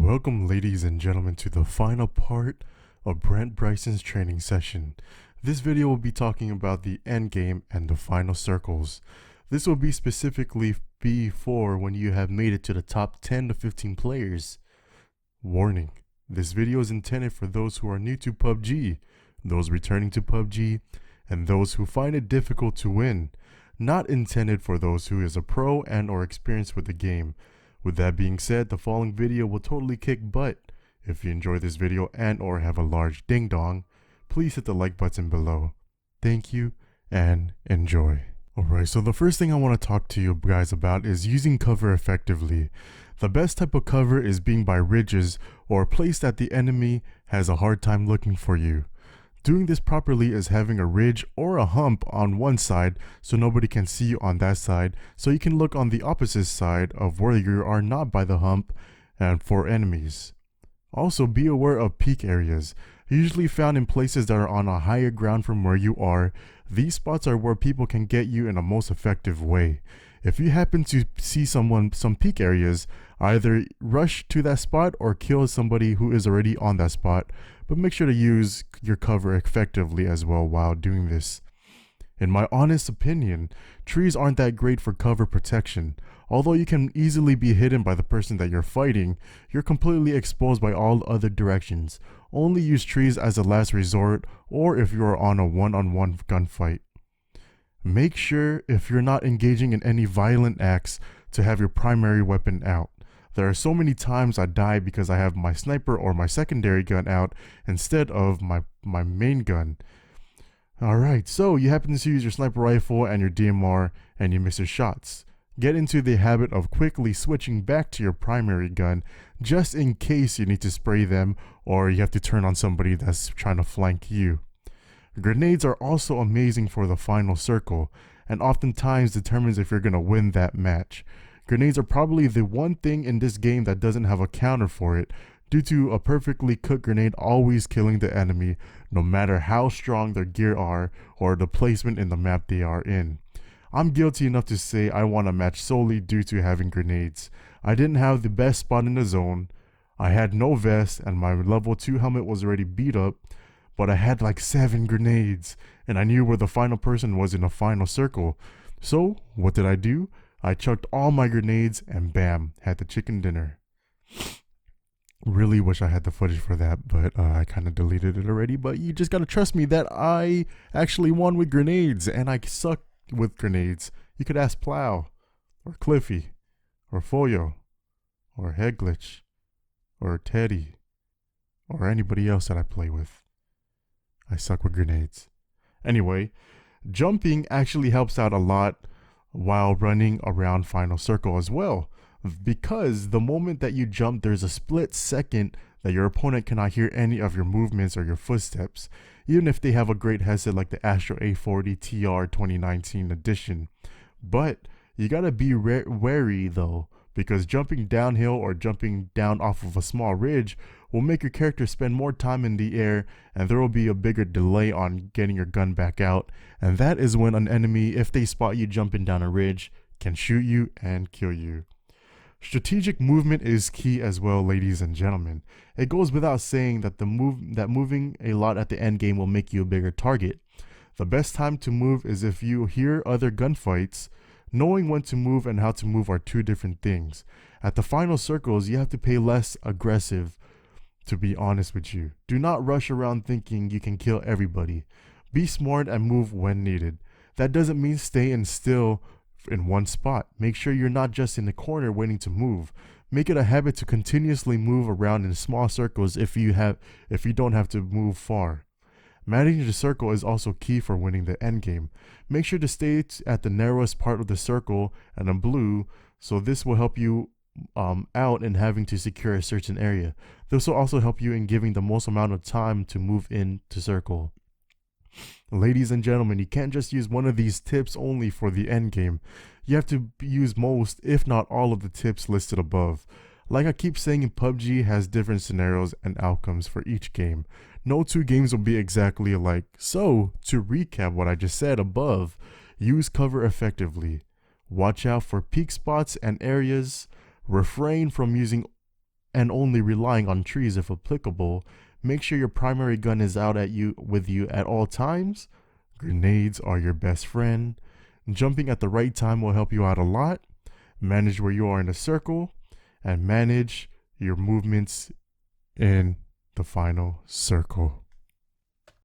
Welcome, ladies and gentlemen, to the final part of Brent Bryson's training session. This video will be talking about the end game and the final circles. This will be specifically for when you have made it to the top 10 to 15 players. Warning, this video is intended for those who are new to PUBG, those returning to PUBG, and those who find it difficult to win. Not intended for those who is a pro and or experienced with the game. With that being said, the following video will totally kick butt. If you enjoy this video and or have a large ding dong, please hit the like button below. Thank you and enjoy. Alright, so the first thing I want to talk to you guys about is using cover effectively. The best type of cover is being by ridges or a place that the enemy has a hard time looking for you. Doing this properly is having a ridge or a hump on one side so nobody can see you on that side, so you can look on the opposite side of where you are not by the hump and for enemies. Also, be aware of peak areas, usually found in places that are on a higher ground from where you are. These spots are where people can get you in a most effective way. If you happen to see some peak areas, either rush to that spot or kill somebody who is already on that spot, but make sure to use your cover effectively as well while doing this. In my honest opinion, trees aren't that great for cover protection. Although you can easily be hidden by the person that you're fighting, you're completely exposed by all other directions. Only use trees as a last resort or if you are on a one-on-one gunfight. Make sure, if you're not engaging in any violent acts, to have your primary weapon out. There are so many times I die because I have my sniper or my secondary gun out instead of my main gun. Alright, so you happen to use your sniper rifle and your DMR and you miss your shots. Get into the habit of quickly switching back to your primary gun just in case you need to spray them or you have to turn on somebody that's trying to flank you. Grenades are also amazing for the final circle and oftentimes determines if you're going to win that match. Grenades are probably the one thing in this game that doesn't have a counter for it, due to a perfectly cooked grenade always killing the enemy no matter how strong their gear are or the placement in the map they are in. I'm guilty enough to say I won a match solely due to having grenades. I didn't have the best spot in the zone, I had no vest and my level 2 helmet was already beat up, but I had like 7 grenades and I knew where the final person was in the final circle. So what did I do? I chucked all my grenades and bam, had the chicken dinner. Really wish I had the footage for that, but I kind of deleted it already. But you just gotta trust me that I actually won with grenades and I suck with grenades. You could ask Plow or Cliffy or Foyo or Headglitch or Teddy or anybody else that I play with. I suck with grenades. Anyway, jumping actually helps out a lot while running around final circle as well, because the moment that you jump, there's a split second that your opponent cannot hear any of your movements or your footsteps, even if they have a great headset like the Astro A40 TR 2019 edition. But you gotta be wary though, because jumping downhill or jumping down off of a small ridge will make your character spend more time in the air and there will be a bigger delay on getting your gun back out, and that is when an enemy, if they spot you jumping down a ridge, can shoot you and kill you. Strategic movement is key as well, ladies and gentlemen. It goes without saying that moving a lot at the end game will make you a bigger target. The best time to move is if you hear other gunfights. Knowing when to move and how to move are two different things. At the final circles, you have to play less aggressive, to be honest with you. Do not rush around thinking you can kill everybody. Be smart and move when needed. That doesn't mean staying still in one spot. Make sure you're not just in the corner waiting to move. Make it a habit to continuously move around in small circles if you don't have to move far. Managing the circle is also key for winning the endgame. Make sure to stay at the narrowest part of the circle and in blue, so this will help you out in having to secure a certain area. This will also help you in giving the most amount of time to move into circle. Ladies and gentlemen, you can't just use one of these tips only for the endgame. You have to use most, if not all, of the tips listed above. Like I keep saying, PUBG has different scenarios and outcomes for each game. No two games will be exactly alike. So, to recap what I just said above, use cover effectively. Watch out for peak spots and areas. Refrain from using and only relying on trees if applicable. Make sure your primary gun is out with you at all times. Grenades are your best friend. Jumping at the right time will help you out a lot. Manage where you are in a circle, and manage your movements in the final circle.